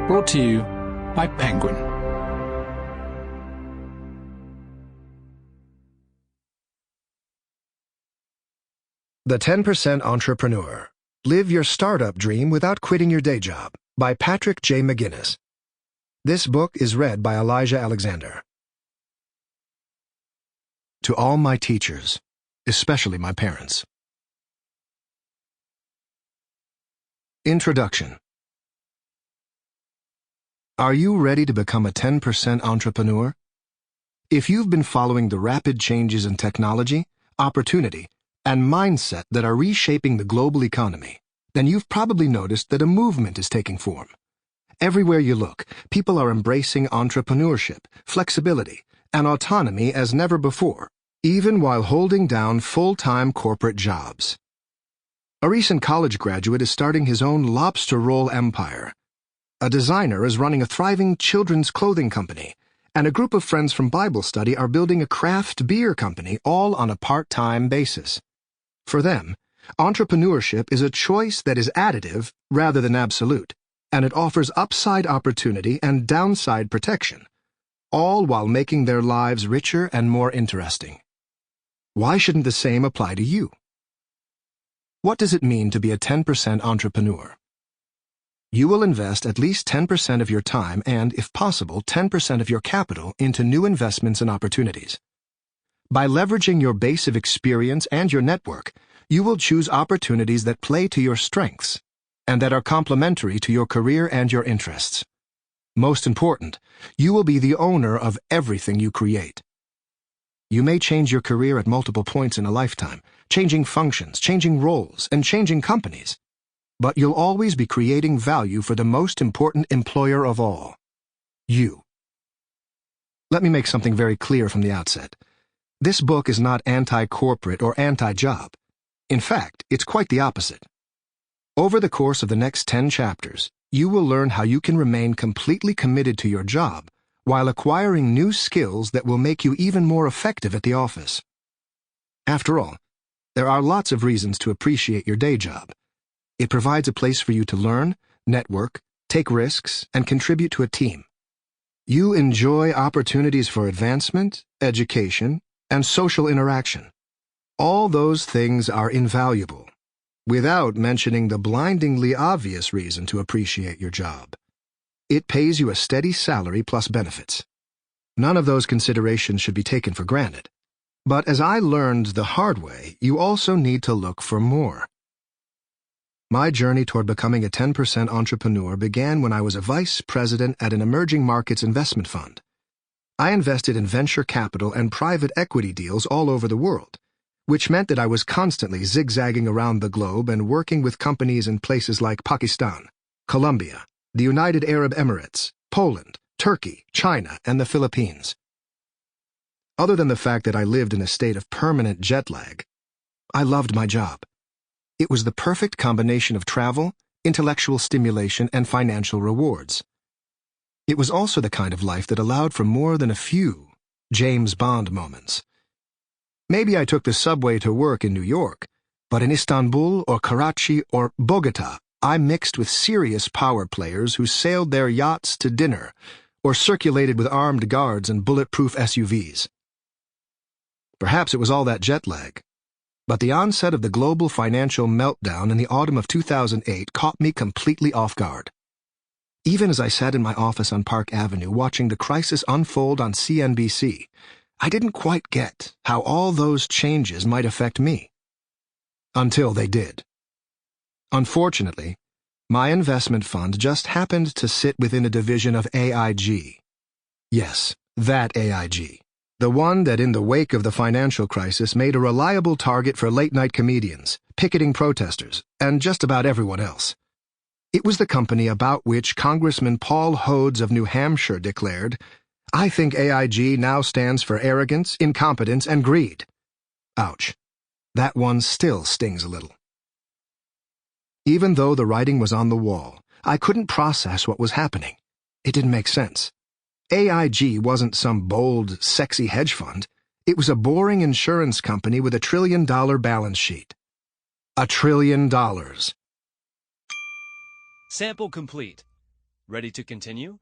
Brought to you by Penguin. The 10% Entrepreneur. Live your startup dream without quitting your day job, by Patrick J. McGinnis. This book is read by Elijah Alexander. To all my teachers, especially my parents. Introduction. Are you ready to become a 10% entrepreneur? If you've been following the rapid changes in technology, opportunity, and mindset that are reshaping the global economy, then you've probably noticed that a movement is taking form. Everywhere you look, people are embracing entrepreneurship, flexibility, and autonomy as never before, even while holding down full-time corporate jobs. A recent college graduate is starting his own lobster roll empire. A designer is running a thriving children's clothing company, and a group of friends from Bible study are building a craft beer company, all on a part-time basis. For them, entrepreneurship is a choice that is additive rather than absolute, and it offers upside opportunity and downside protection, all while making their lives richer and more interesting. Why shouldn't the same apply to you? What does it mean to be a 10% entrepreneur? You will invest at least 10% of your time and, if possible, 10% of your capital into new investments and opportunities. By leveraging your base of experience and your network, you will choose opportunities that play to your strengths and that are complementary to your career and your interests. Most important, you will be the owner of everything you create. You may change your career at multiple points in a lifetime, changing functions, changing roles, and changing companies. But you'll always be creating value for the most important employer of all, you. Let me make something very clear from the outset. This book is not anti-corporate or anti-job. In fact, it's quite the opposite. Over the course of the next 10 chapters, you will learn how you can remain completely committed to your job while acquiring new skills that will make you even more effective at the office. After all, there are lots of reasons to appreciate your day job. It provides a place for you to learn, network, take risks, and contribute to a team. You enjoy opportunities for advancement, education, and social interaction. All those things are invaluable, without mentioning the blindingly obvious reason to appreciate your job. It pays you a steady salary plus benefits. None of those considerations should be taken for granted. But as I learned the hard way, you also need to look for more. My journey toward becoming a 10% entrepreneur began when I was a vice president at an emerging markets investment fund. I invested in venture capital and private equity deals all over the world, which meant that I was constantly zigzagging around the globe and working with companies in places like Pakistan, Colombia, the United Arab Emirates, Poland, Turkey, China, and the Philippines. Other than the fact that I lived in a state of permanent jet lag, I loved my job. It was the perfect combination of travel, intellectual stimulation, and financial rewards. It was also the kind of life that allowed for more than a few James Bond moments. Maybe I took the subway to work in New York, but in Istanbul or Karachi or Bogota, I mixed with serious power players who sailed their yachts to dinner or circulated with armed guards and bulletproof SUVs. Perhaps it was all that jet lag, but the onset of the global financial meltdown in the autumn of 2008 caught me completely off guard. Even as I sat in my office on Park Avenue watching the crisis unfold on CNBC, I didn't quite get how all those changes might affect me. Until they did. Unfortunately, my investment fund just happened to sit within a division of AIG. Yes, that AIG. The one that in the wake of the financial crisis made a reliable target for late-night comedians, picketing protesters, and just about everyone else. It was the company about which Congressman Paul Hodes of New Hampshire declared, "I think AIG now stands for arrogance, incompetence, and greed." Ouch. That one still stings a little. Even though the writing was on the wall, I couldn't process what was happening. It didn't make sense. AIG wasn't some bold, sexy hedge fund. It was a boring insurance company with $1 trillion balance sheet. $1 trillion. Sample complete. Ready to continue?